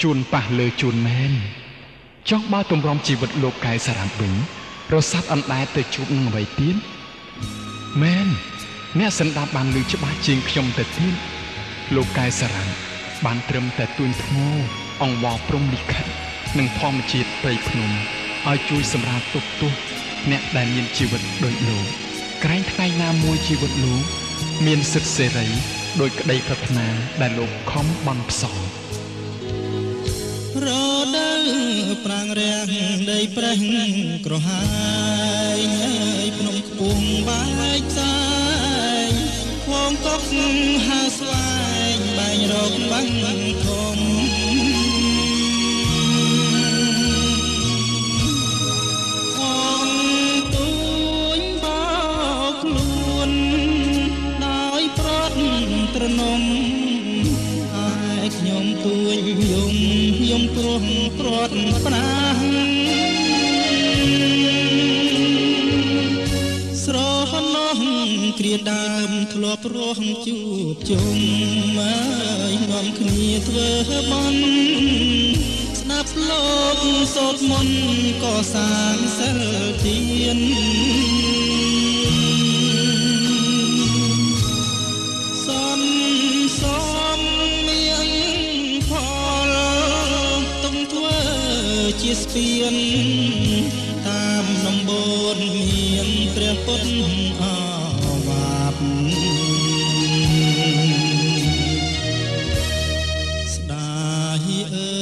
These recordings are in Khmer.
ជួនប៉ះលើជួនមែនចង់បើទម្រាំជីវិតលោកកែសារ៉ាំវិញរស័ព្ទអណ្ដែតទៅជួបនឹងអ្វីទៀតមែនអ្នកសន្តាប់បានឮច្បាស់ជាងខ្ញុំទៅទៀតលោកកែសារ៉ាំបានត្រឹមតែទួញថ្មអង្វរព្រំលិខិតនិងធម្មជាតិព្រៃភ្នំឲ្យជួយសម្រាលទុក្ខទោសអ្នកដែលមានជីវិតដូចលោកក្រែងថ្ងៃណាមួយជីវិតលោកមានសិទ្ធិសេរីដោយក្តីប្រាថ្នាដែលលោកខំបន់ផ្សងរដូវប្រាំងរាំងដីប្រេះក្រហាយហើយភ្នំខ្ពស់បែកផ្សាយវងកុកហើស្វែងបែងរកបាំងធំត្រនំហើយខ្ញុំទួយយំព្រោះព្រាត់ប្រាំងស្រណោះគ្រាដើមធ្លាប់រស់ជួបជុំហើយនាំគ្នាធ្វើបន់ស្ដាប់លោកសូត្រមន្តក៏សាងសិលទានជាស្ពានតាមដំបូនមានព្រះពុទ្ធអវាទស្ដាយអើ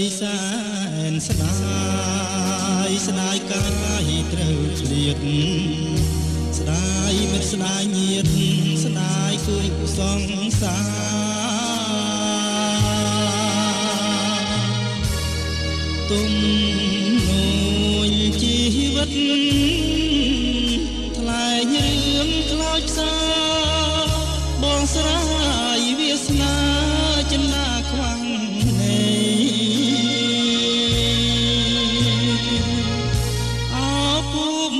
យសែនស្ដាយកាយត្រូវឆ្លៀតស្ដាយមិត្តស្ដាយញាតិស្ដាយគួយសង្សារទុំនួយជីវិតថ្លែងរឿងខ្លោចផ្សាបងស្រាយវាសនាចិនណាខ្វាំងនៃអពុំ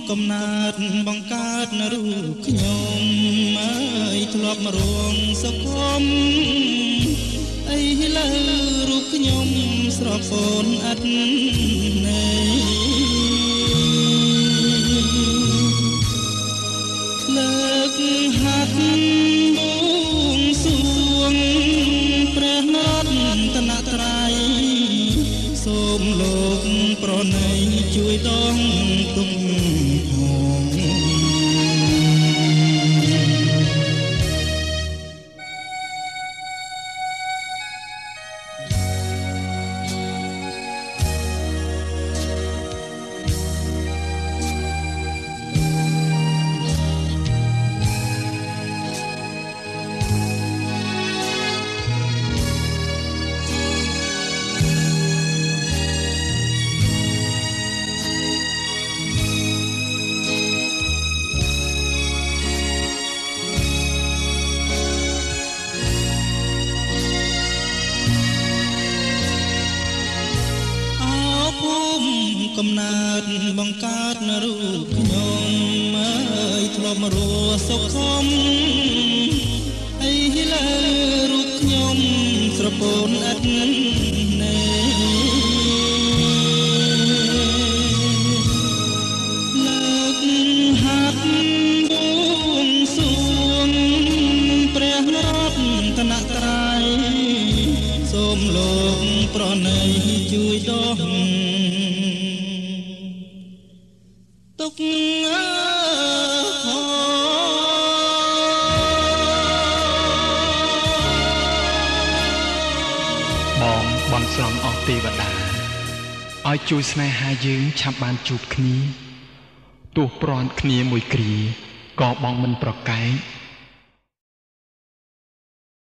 កំណើតបង្កើតនៅរូបខ្ញុំអើយធ្លាប់មរួងសុខមអីលើរូបខ្ញុំស្រកសូនអត់ណែលើកហាត់បួងសួងព្រះរតនត្រ័យសូមលោកប្រណីជួយដងទុំផងកំណើតបង្កើតនៅរូបខ្ញុំអើយធ្លាប់មករស់សុខមអីលើរូបខ្ញុំស្រពោនអត់ណែលើកហាត់បួងសួងព្រះរតនត្រ័យសូមលោកប្រណីជួយដោះទុកបងបន់ស្រន់អស់ទេវតាឲ្យជួយស្នេហាយើងឆាប់បានជួបគ្នាទោះព្រាន់គ្នាមួយគ្រាក៏បងមិនប្រកែក